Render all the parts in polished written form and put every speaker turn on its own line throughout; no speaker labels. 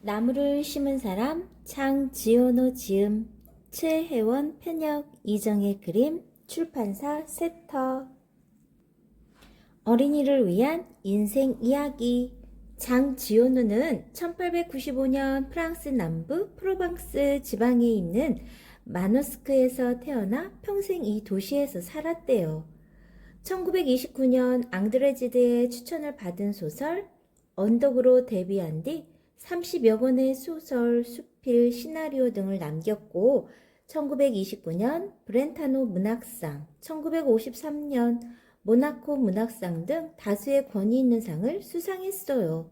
나무를 심은 사람 장지오노 지음 최혜원 편역 이정의 그림 출판사 세터 어린이를 위한 인생 이야기 장지오노는 1895년 프랑스 남부 프로방스 지방에 있는 마노스크에서 태어나 평생 이 도시에서 살았대요. 1929년 앙드레지드의 추천을 받은 소설 언덕으로 데뷔한 뒤 30여 권의 소설, 수필, 시나리오 등을 남겼고 1929년 브렌타노 문학상, 1953년 모나코 문학상 등 다수의 권위 있는 상을 수상했어요.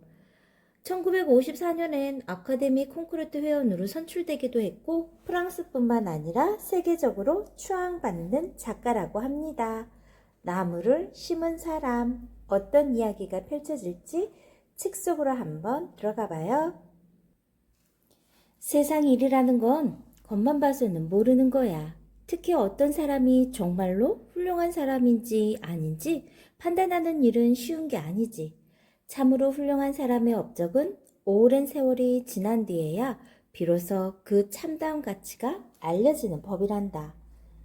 1954년엔 아카데미 콩쿠르트 회원으로 선출되기도 했고 프랑스뿐만 아니라 세계적으로 추앙받는 작가라고 합니다. 나무를 심은 사람, 어떤 이야기가 펼쳐질지 책 속으로 한번 들어가 봐요. 세상 일이라는 건 겉만 봐서는 모르는 거야. 특히 어떤 사람이 정말로 훌륭한 사람인지 아닌지 판단하는 일은 쉬운 게 아니지. 참으로 훌륭한 사람의 업적은 오랜 세월이 지난 뒤에야 비로소 그 참다운 가치가 알려지는 법이란다.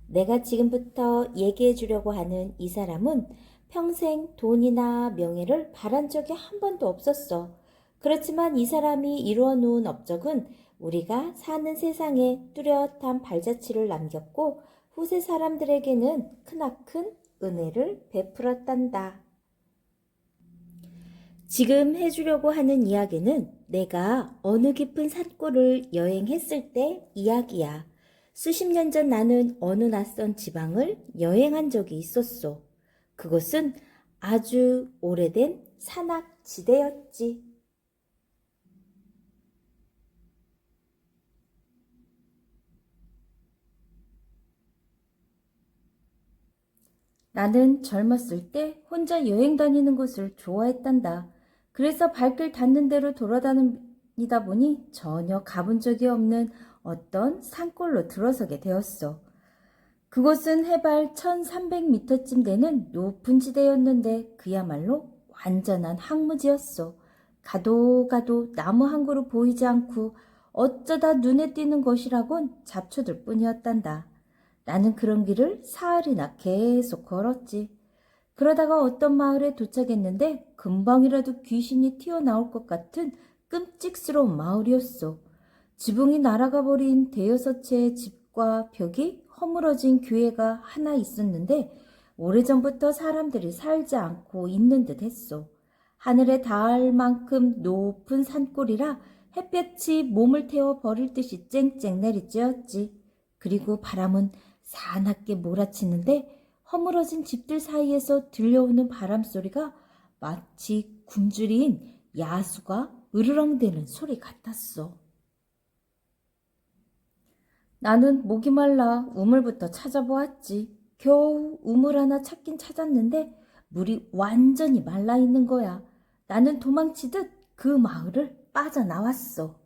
내가 지금부터 얘기해 주려고 하는 이 사람은 평생 돈이나 명예를 바란 적이 한 번도 없었어. 그렇지만 이 사람이 이루어 놓은 업적은 우리가 사는 세상에 뚜렷한 발자취를 남겼고 후세 사람들에게는 크나큰 은혜를 베풀었단다. 지금 해주려고 하는 이야기는 내가 어느 깊은 산골을 여행했을 때 이야기야. 수십 년 전 나는 어느 낯선 지방을 여행한 적이 있었어. 그것은 아주 오래된 산악지대였지. 나는 젊었을 때 혼자 여행 다니는 것을 좋아했단다. 그래서 발길 닿는 대로 돌아다니다 보니 전혀 가본 적이 없는 어떤 산골로 들어서게 되었어. 그곳은 해발 1300m쯤 되는 높은 지대였는데 그야말로 완전한 황무지였어. 가도 가도 나무 한 그루 보이지 않고 어쩌다 눈에 띄는 것이라곤 잡초들 뿐이었단다. 나는 그런 길을 사흘이나 계속 걸었지. 그러다가 어떤 마을에 도착했는데 금방이라도 귀신이 튀어나올 것 같은 끔찍스러운 마을이었어. 지붕이 날아가 버린 대여섯 채의 집과 벽이 허물어진 교회가 하나 있었는데 오래전부터 사람들이 살지 않고 있는 듯 했어. 하늘에 닿을 만큼 높은 산골이라 햇볕이 몸을 태워 버릴 듯이 쨍쨍 내리쬐었지. 그리고 바람은 사납게 몰아치는데 허물어진 집들 사이에서 들려오는 바람 소리가 마치 굶주린 야수가 으르렁대는 소리 같았어. 나는 목이 말라 우물부터 찾아보았지. 겨우 우물 하나 찾긴 찾았는데 물이 완전히 말라 있는 거야. 나는 도망치듯 그 마을을 빠져나왔어.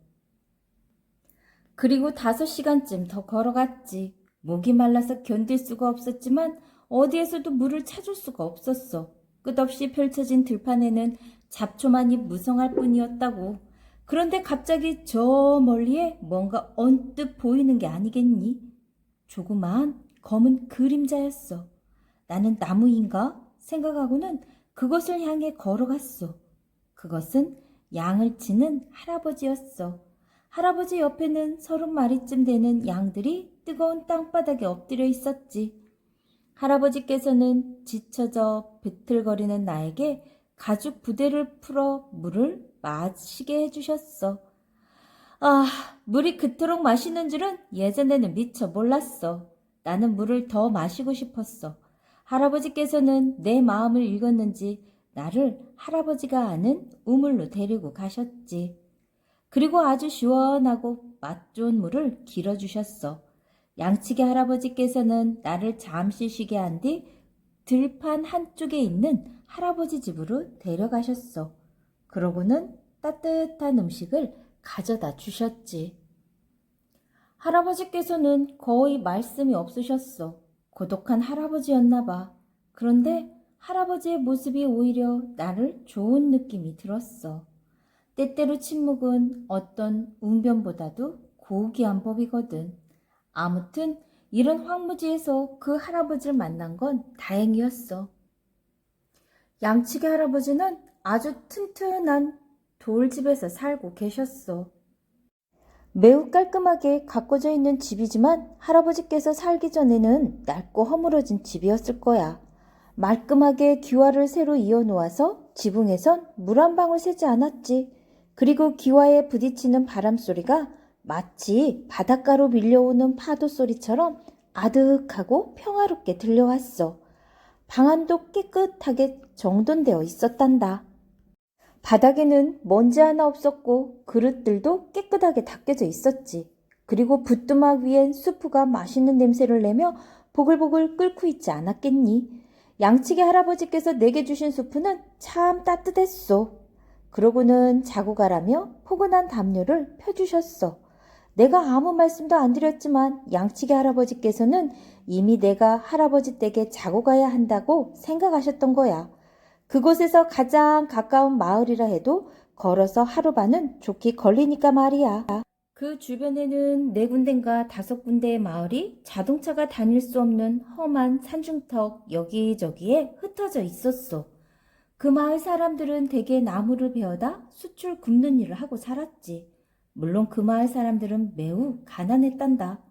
그리고 5시간쯤 더 걸어갔지. 목이 말라서 견딜 수가 없었지만 어디에서도 물을 찾을 수가 없었어. 끝없이 펼쳐진 들판에는 잡초만이 무성할 뿐이었다고. 그런데 갑자기 저 멀리에 뭔가 언뜻 보이는 게 아니겠니? 조그만 검은 그림자였어. 나는 나무인가 생각하고는 그것을 향해 걸어갔어. 그것은 양을 치는 할아버지였어. 할아버지 옆에는 30마리쯤 되는 양들이 뜨거운 땅바닥에 엎드려 있었지. 할아버지께서는 지쳐져 비틀거리는 나에게 가죽 부대를 풀어 물을 마시게 해주셨어. 아, 물이 그토록 맛있는 줄은 예전에는 미처 몰랐어. 나는 물을 더 마시고 싶었어. 할아버지께서는 내 마음을 읽었는지 나를 할아버지가 아는 우물로 데리고 가셨지. 그리고 아주 시원하고 맛 좋은 물을 길어주셨어. 양치기 할아버지께서는 나를 잠시 쉬게 한 뒤 들판 한쪽에 있는 할아버지 집으로 데려가셨어. 그러고는 따뜻한 음식을 가져다 주셨지. 할아버지께서는 거의 말씀이 없으셨어. 고독한 할아버지였나 봐. 그런데 할아버지의 모습이 오히려 나를 좋은 느낌이 들었어. 때때로 침묵은 어떤 웅변보다도 고귀한 법이거든. 아무튼 이런 황무지에서 그 할아버지를 만난 건 다행이었어. 양측의 할아버지는 아주 튼튼한 돌집에서 살고 계셨어. 매우 깔끔하게 가꿔져 있는 집이지만 할아버지께서 살기 전에는 낡고 허물어진 집이었을 거야. 말끔하게 기와를 새로 이어놓아서 지붕에선 물 한 방울 새지 않았지. 그리고 기와에 부딪히는 바람소리가 마치 바닷가로 밀려오는 파도 소리처럼 아득하고 평화롭게 들려왔어. 방안도 깨끗하게 정돈되어 있었단다. 바닥에는 먼지 하나 없었고 그릇들도 깨끗하게 닦여져 있었지. 그리고 부뚜막 위엔 수프가 맛있는 냄새를 내며 보글보글 끓고 있지 않았겠니? 양치기 할아버지께서 내게 주신 수프는 참 따뜻했소. 그러고는 자고 가라며 포근한 담요를 펴주셨어. 내가 아무 말씀도 안 드렸지만 양치기 할아버지께서는 이미 내가 할아버지 댁에 자고 가야 한다고 생각하셨던 거야. 그곳에서 가장 가까운 마을이라 해도 걸어서 하루 반은 좋게 걸리니까 말이야. 그 주변에는 4군데인가 5군데의 마을이 자동차가 다닐 수 없는 험한 산중턱 여기저기에 흩어져 있었어. 그 마을 사람들은 대개 나무를 베어다 숯을 굽는 일을 하고 살았지. 물론 그 마을 사람들은 매우 가난했단다.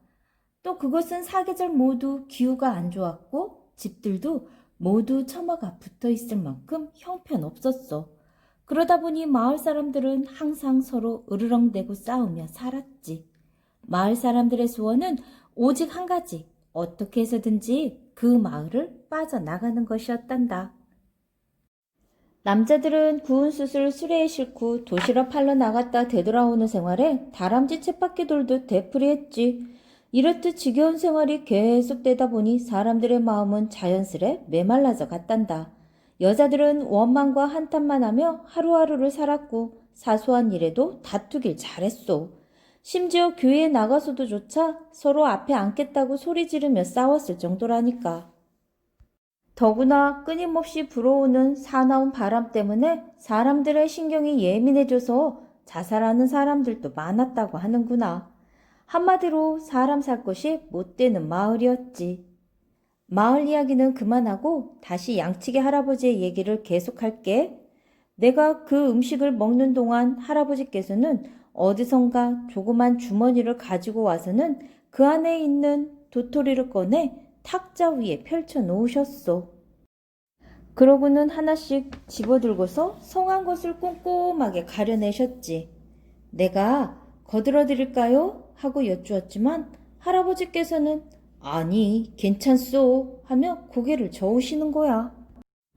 또 그곳은 사계절 모두 기후가 안 좋았고 집들도 모두 처마가 붙어 있을 만큼 형편없었어. 그러다 보니 마을 사람들은 항상 서로 으르렁대고 싸우며 살았지. 마을 사람들의 소원은 오직 한 가지, 어떻게 해서든지 그 마을을 빠져나가는 것이었단다. 남자들은 구운 숯을 수레에 싣고 도시락 팔러 나갔다 되돌아오는 생활에 다람쥐 쳇바퀴 돌듯 되풀이했지. 이렇듯 지겨운 생활이 계속되다 보니 사람들의 마음은 자연스레 메말라져 갔단다. 여자들은 원망과 한탄만 하며 하루하루를 살았고 사소한 일에도 다투길 잘했소. 심지어 교회에 나가서도 조차 서로 앞에 앉겠다고 소리 지르며 싸웠을 정도라니까. 더구나 끊임없이 불어오는 사나운 바람 때문에 사람들의 신경이 예민해져서 자살하는 사람들도 많았다고 하는구나. 한마디로 사람 살 곳이 못 되는 마을이었지. 마을 이야기는 그만하고 다시 양치기 할아버지의 얘기를 계속할게. 내가 그 음식을 먹는 동안 할아버지께서는 어디선가 조그만 주머니를 가지고 와서는 그 안에 있는 도토리를 꺼내 탁자 위에 펼쳐 놓으셨소. 그러고는 하나씩 집어들고서 성한 것을 꼼꼼하게 가려내셨지. 내가 거들어드릴까요? 하고 여쭈었지만 할아버지께서는 아니 괜찮소 하며 고개를 저으시는 거야.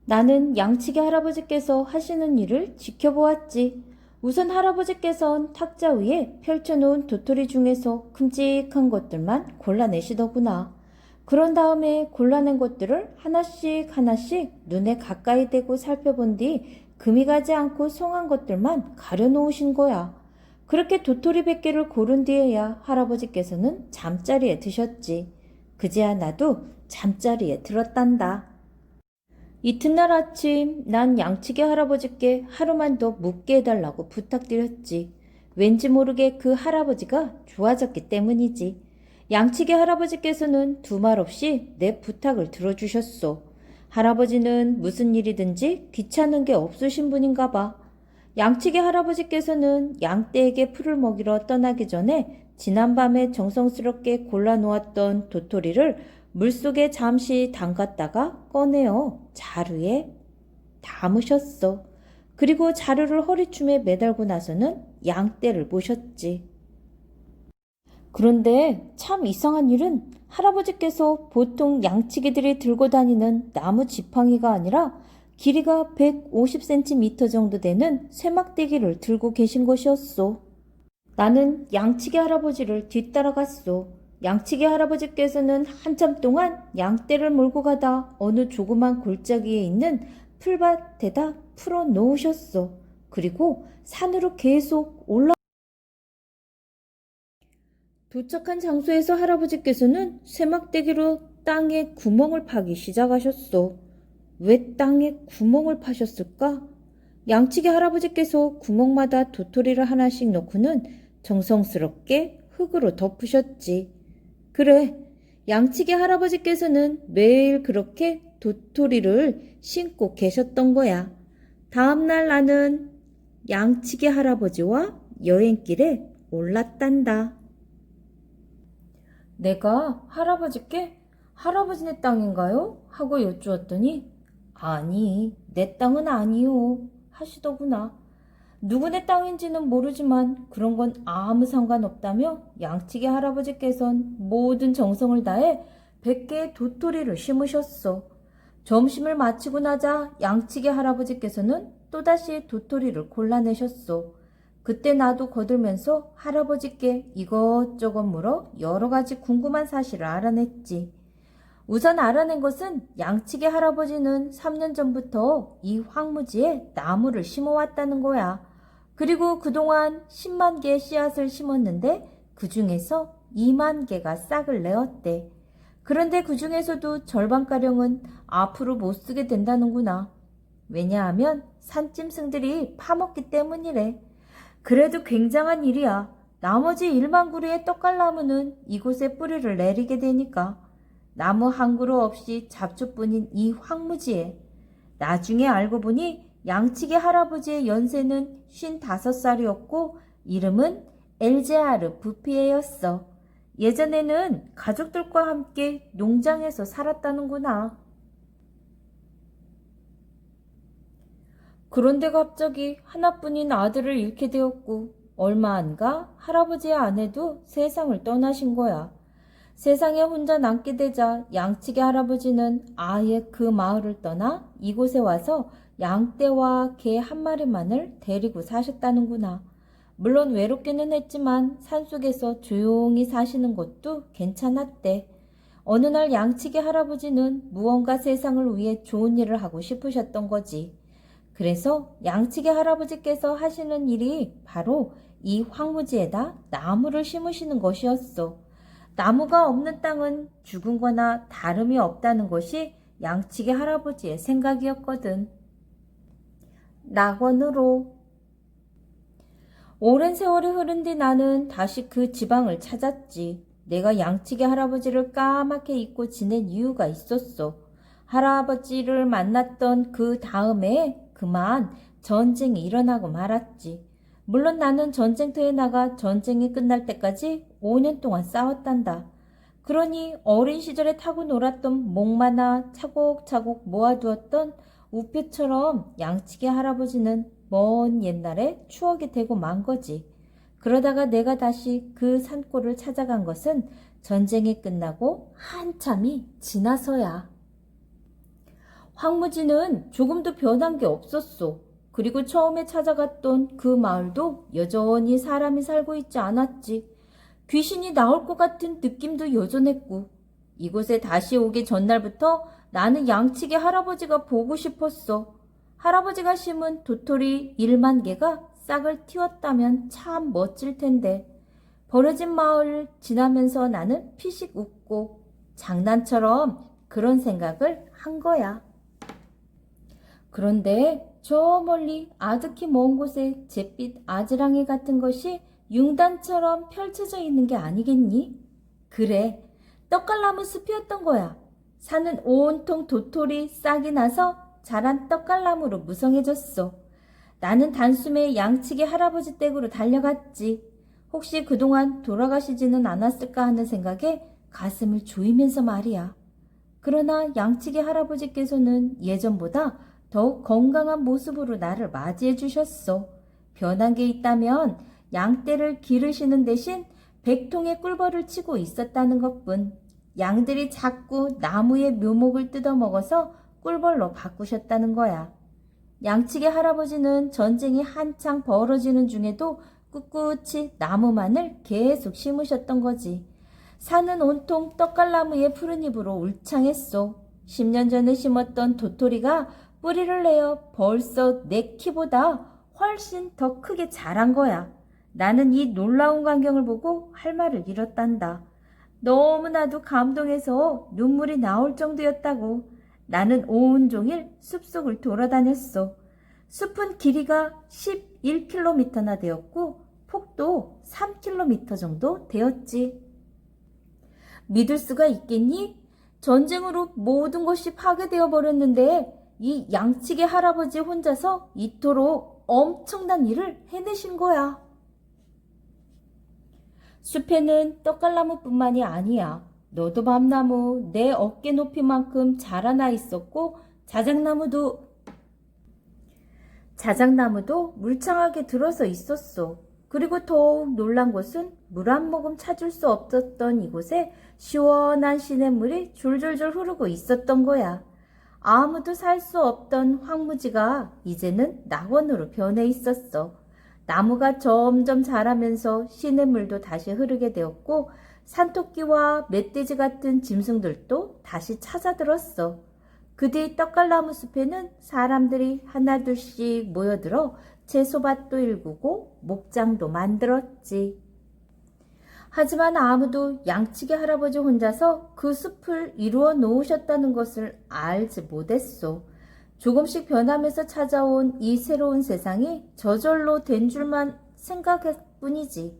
나는 양치기 할아버지께서 하시는 일을 지켜보았지. 우선 할아버지께선 탁자 위에 펼쳐놓은 도토리 중에서 큼직한 것들만 골라내시더구나. 그런 다음에 골라낸 것들을 하나씩 하나씩 눈에 가까이 대고 살펴본 뒤 금이 가지 않고 성한 것들만 가려놓으신 거야. 그렇게 도토리 100개를 고른 뒤에야 할아버지께서는 잠자리에 드셨지. 그제야 나도 잠자리에 들었단다. 이튿날 아침 난 양치기 할아버지께 하루만 더 묵게 해달라고 부탁드렸지. 왠지 모르게 그 할아버지가 좋아졌기 때문이지. 양치기 할아버지께서는 두말 없이 내 부탁을 들어주셨소. 할아버지는 무슨 일이든지 귀찮은 게 없으신 분인가 봐. 양치기 할아버지께서는 양떼에게 풀을 먹이러 떠나기 전에 지난밤에 정성스럽게 골라놓았던 도토리를 물속에 잠시 담갔다가 꺼내어 자루에 담으셨어. 그리고 자루를 허리춤에 매달고 나서는 양떼를 모셨지. 그런데 참 이상한 일은 할아버지께서 보통 양치기들이 들고 다니는 나무 지팡이가 아니라 길이가 150cm 정도 되는 쇠막대기를 들고 계신 것이었소. 나는 양치기 할아버지를 뒤따라갔소. 양치기 할아버지께서는 한참 동안 양떼를 몰고 가다 어느 조그만 골짜기에 있는 풀밭에다 풀어 놓으셨소. 그리고 산으로 계속 도착한 장소에서 할아버지께서는 쇠막대기로 땅에 구멍을 파기 시작하셨소. 왜 땅에 구멍을 파셨을까? 양치기 할아버지께서 구멍마다 도토리를 하나씩 넣고는 정성스럽게 흙으로 덮으셨지. 그래, 양치기 할아버지께서는 매일 그렇게 도토리를 심고 계셨던 거야. 다음날 나는 양치기 할아버지와 여행길에 올랐단다. 내가 할아버지께 할아버지네 땅인가요? 하고 여쭈었더니 아니, 내 땅은 아니요 하시더구나. 누구네 땅인지는 모르지만 그런 건 아무 상관없다며 양치기 할아버지께선 모든 정성을 다해 100개의 도토리를 심으셨어. 점심을 마치고 나자 양치기 할아버지께서는 또다시 도토리를 골라내셨어. 그때 나도 거들면서 할아버지께 이것저것 물어 여러 가지 궁금한 사실을 알아냈지. 우선 알아낸 것은 양치기 할아버지는 3년 전부터 이 황무지에 나무를 심어왔다는 거야. 그리고 그동안 10만 개의 씨앗을 심었는데 그 중에서 2만 개가 싹을 내었대. 그런데 그 중에서도 절반가량은 앞으로 못 쓰게 된다는구나. 왜냐하면 산짐승들이 파먹기 때문이래. 그래도 굉장한 일이야. 나머지 1만 그루의 떡갈나무는 이곳에 뿌리를 내리게 되니까. 나무 한 그루 없이 잡초뿐인 이 황무지에. 나중에 알고 보니 양치기 할아버지의 연세는 55살이었고 이름은 엘제아르 부피에였어. 예전에는 가족들과 함께 농장에서 살았다는구나. 그런데 갑자기 하나뿐인 아들을 잃게 되었고 얼마 안 가 할아버지의 아내도 세상을 떠나신 거야. 세상에 혼자 남게 되자 양치기 할아버지는 아예 그 마을을 떠나 이곳에 와서 양떼와 개 한 마리만을 데리고 사셨다는구나. 물론 외롭기는 했지만 산속에서 조용히 사시는 것도 괜찮았대. 어느 날 양치기 할아버지는 무언가 세상을 위해 좋은 일을 하고 싶으셨던 거지. 그래서 양치기 할아버지께서 하시는 일이 바로 이 황무지에다 나무를 심으시는 것이었어. 나무가 없는 땅은 죽은 거나 다름이 없다는 것이 양치기 할아버지의 생각이었거든. 낙원으로. 오랜 세월이 흐른 뒤 나는 다시 그 지방을 찾았지. 내가 양치기 할아버지를 까맣게 잊고 지낸 이유가 있었어. 할아버지를 만났던 그 다음에 그만 전쟁이 일어나고 말았지. 물론 나는 전쟁터에 나가 전쟁이 끝날 때까지 5년 동안 싸웠단다. 그러니 어린 시절에 타고 놀았던 목마나 차곡차곡 모아두었던 우표처럼 양치기 할아버지는 먼 옛날에 추억이 되고 만 거지. 그러다가 내가 다시 그 산골을 찾아간 것은 전쟁이 끝나고 한참이 지나서야. 황무지는 조금도 변한 게 없었어. 그리고 처음에 찾아갔던 그 마을도 여전히 사람이 살고 있지 않았지. 귀신이 나올 것 같은 느낌도 여전했고 이곳에 다시 오기 전날부터 나는 양치기 할아버지가 보고 싶었어. 할아버지가 심은 도토리 1만 개가 싹을 틔웠다면 참 멋질 텐데. 버려진 마을을 지나면서 나는 피식 웃고 장난처럼 그런 생각을 한 거야. 그런데 저 멀리 아득히 먼 곳에 잿빛 아지랑이 같은 것이 융단처럼 펼쳐져 있는 게 아니겠니? 그래, 떡갈나무 숲이었던 거야. 산은 온통 도토리 싹이 나서 자란 떡갈나무로 무성해졌어. 나는 단숨에 양치기 할아버지 댁으로 달려갔지. 혹시 그동안 돌아가시지는 않았을까 하는 생각에 가슴을 조이면서 말이야. 그러나 양치기 할아버지께서는 예전보다 더욱 건강한 모습으로 나를 맞이해 주셨어. 변한 게 있다면 양떼를 기르시는 대신 100통의 꿀벌을 치고 있었다는 것뿐. 양들이 자꾸 나무의 묘목을 뜯어먹어서 꿀벌로 바꾸셨다는 거야. 양치기 할아버지는 전쟁이 한창 벌어지는 중에도 꿋꿋이 나무만을 계속 심으셨던 거지. 산은 온통 떡갈나무의 푸른 잎으로 울창했어. 10년 전에 심었던 도토리가 뿌리를 내어 벌써 내 키보다 훨씬 더 크게 자란 거야. 나는 이 놀라운 광경을 보고 할 말을 잃었단다. 너무나도 감동해서 눈물이 나올 정도였다고. 나는 온종일 숲속을 돌아다녔어. 숲은 길이가 11km나 되었고 폭도 3km 정도 되었지. 믿을 수가 있겠니? 전쟁으로 모든 것이 파괴되어 버렸는데 이 양치기 할아버지 혼자서 이토록 엄청난 일을 해내신 거야. 숲에는 떡갈나무뿐만이 아니야. 너도밤나무 내 어깨 높이만큼 자라나 있었고 자작나무도 물창하게 들어서 있었어. 그리고 더욱 놀란 것은 물 한 모금 찾을 수 없었던 이곳에 시원한 시냇물이 졸졸졸 흐르고 있었던 거야. 아무도 살 수 없던 황무지가 이제는 낙원으로 변해 있었어. 나무가 점점 자라면서 시냇물도 다시 흐르게 되었고 산토끼와 멧돼지 같은 짐승들도 다시 찾아들었어. 그 뒤 떡갈나무 숲에는 사람들이 하나둘씩 모여들어 채소밭도 일구고 목장도 만들었지. 하지만 아무도 양치기 할아버지 혼자서 그 숲을 이루어 놓으셨다는 것을 알지 못했소. 조금씩 변하면서 찾아온 이 새로운 세상이 저절로 된 줄만 생각할 뿐이지.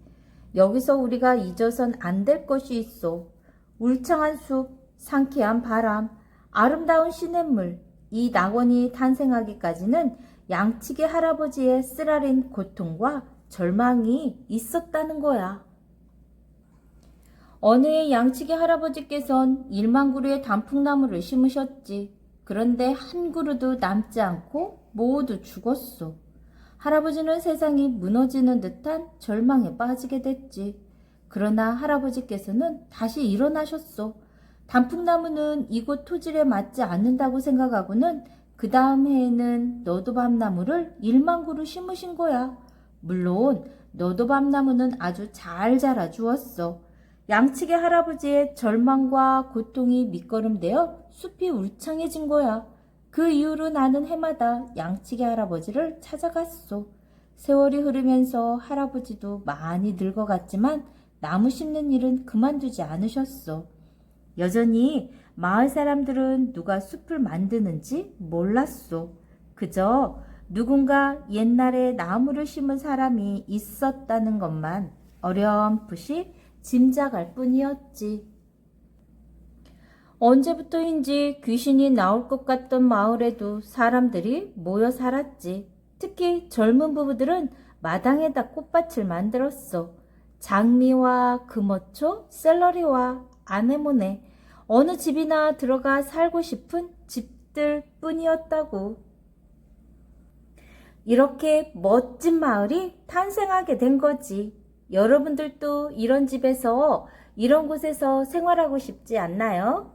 여기서 우리가 잊어선 안 될 것이 있어. 울창한 숲, 상쾌한 바람, 아름다운 시냇물, 이 낙원이 탄생하기까지는 양치기 할아버지의 쓰라린 고통과 절망이 있었다는 거야. 어느 해 양치기 할아버지께선 1만 그루의 단풍나무를 심으셨지. 그런데 한 그루도 남지 않고 모두 죽었어. 할아버지는 세상이 무너지는 듯한 절망에 빠지게 됐지. 그러나 할아버지께서는 다시 일어나셨어. 단풍나무는 이곳 토질에 맞지 않는다고 생각하고는 그 다음 해에는 너도밤나무를 1만 그루 심으신 거야. 물론 너도밤나무는 아주 잘 자라주었어. 양치기 할아버지의 절망과 고통이 밑거름되어 숲이 울창해진 거야. 그 이후로 나는 해마다 양치기 할아버지를 찾아갔소. 세월이 흐르면서 할아버지도 많이 늙어갔지만 나무 심는 일은 그만두지 않으셨어. 여전히 마을 사람들은 누가 숲을 만드는지 몰랐소. 그저 누군가 옛날에 나무를 심은 사람이 있었다는 것만 어렴풋이 짐작할 뿐이었지. 언제부터인지 귀신이 나올 것 같던 마을에도 사람들이 모여 살았지. 특히 젊은 부부들은 마당에다 꽃밭을 만들었어. 장미와 금어초, 샐러리와 아네모네, 어느 집이나 들어가 살고 싶은 집들 뿐이었다고. 이렇게 멋진 마을이 탄생하게 된 거지. 여러분들도 이런 집에서, 이런 곳에서 생활하고 싶지 않나요?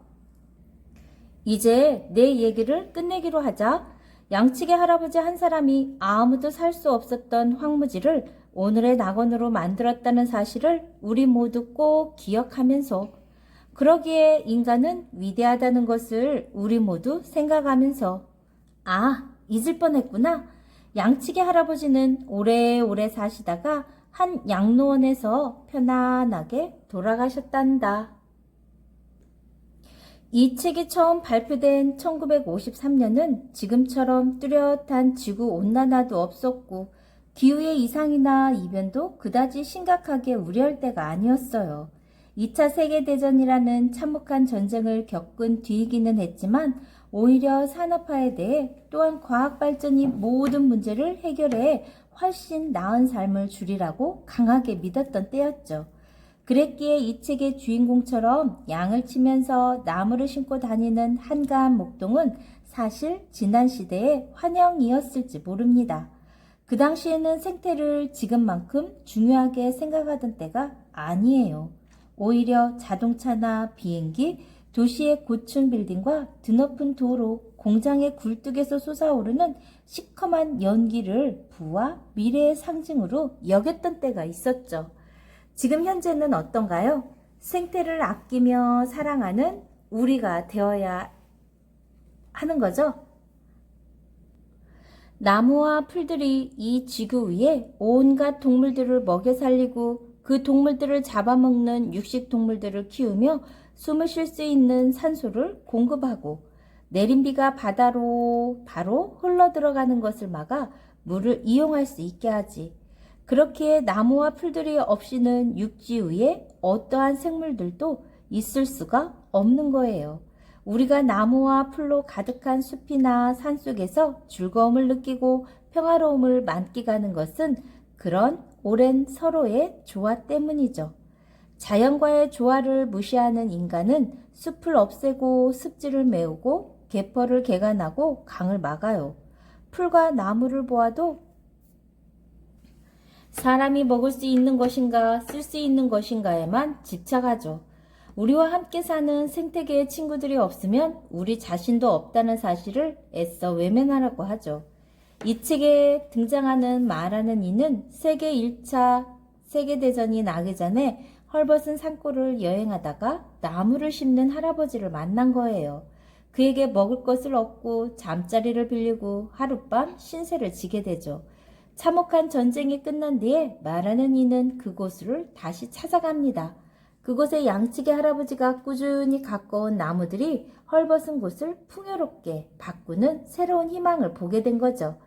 이제 내 얘기를 끝내기로 하자. 양치기 할아버지 한 사람이 아무도 살 수 없었던 황무지를 오늘의 낙원으로 만들었다는 사실을 우리 모두 꼭 기억하면서, 그러기에 인간은 위대하다는 것을 우리 모두 생각하면서, 잊을 뻔했구나. 양치기 할아버지는 오래오래 사시다가 한 양로원에서 편안하게 돌아가셨단다. 이 책이 처음 발표된 1953년은 지금처럼 뚜렷한 지구온난화도 없었고 기후의 이상이나 이변도 그다지 심각하게 우려할 때가 아니었어요. 2차 세계대전이라는 참혹한 전쟁을 겪은 뒤이기는 했지만 오히려 산업화에 대해 또한 과학발전이 모든 문제를 해결해 훨씬 나은 삶을 주리라고 강하게 믿었던 때였죠. 그랬기에 이 책의 주인공처럼 양을 치면서 나무를 심고 다니는 한가한 목동은 사실 지난 시대의 환영이었을지 모릅니다. 그 당시에는 생태를 지금만큼 중요하게 생각하던 때가 아니에요. 오히려 자동차나 비행기, 도시의 고층 빌딩과 드높은 도로, 공장의 굴뚝에서 솟아오르는 시커먼 연기를 부와 미래의 상징으로 여겼던 때가 있었죠. 지금 현재는 어떤가요? 생태를 아끼며 사랑하는 우리가 되어야 하는 거죠. 나무와 풀들이 이 지구 위에 온갖 동물들을 먹여 살리고 그 동물들을 잡아먹는 육식 동물들을 키우며 숨을 쉴 수 있는 산소를 공급하고 내린 비가 바다로 바로 흘러 들어가는 것을 막아 물을 이용할 수 있게 하지. 그렇게 나무와 풀들이 없이는 육지 위에 어떠한 생물들도 있을 수가 없는 거예요. 우리가 나무와 풀로 가득한 숲이나 산속에서 즐거움을 느끼고 평화로움을 만끽하는 것은 그런 오랜 서로의 조화 때문이죠. 자연과의 조화를 무시하는 인간은 숲을 없애고 습지를 메우고 개퍼를 개간하고 강을 막아요. 풀과 나무를 보아도 사람이 먹을 수 있는 것인가 쓸 수 있는 것인가에만 집착하죠. 우리와 함께 사는 생태계의 친구들이 없으면 우리 자신도 없다는 사실을 애써 외면하라고 하죠. 이 책에 등장하는 말하는 이는 세계 1차 세계대전이 나기 전에 헐벗은 산골을 여행하다가 나무를 심는 할아버지를 만난 거예요. 그에게 먹을 것을 얻고 잠자리를 빌리고 하룻밤 신세를 지게 되죠. 참혹한 전쟁이 끝난 뒤에 말하는 이는 그곳을 다시 찾아갑니다. 그곳에 양측의 할아버지가 꾸준히 가꿔온 나무들이 헐벗은 곳을 풍요롭게 바꾸는 새로운 희망을 보게 된 거죠.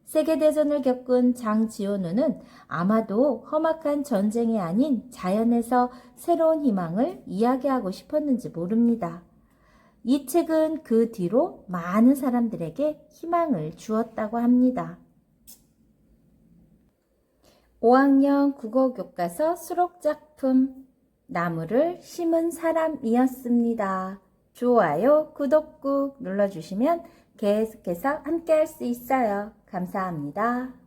세계대전을 겪은 장지호누는 아마도 험악한 전쟁이 아닌 자연에서 새로운 희망을 이야기하고 싶었는지 모릅니다. 이 책은 그 뒤로 많은 사람들에게 희망을 주었다고 합니다. 5학년 국어교과서 수록작품 나무를 심은 사람이었습니다. 좋아요, 구독 꾹 눌러주시면 계속해서 함께 할 수 있어요. 감사합니다.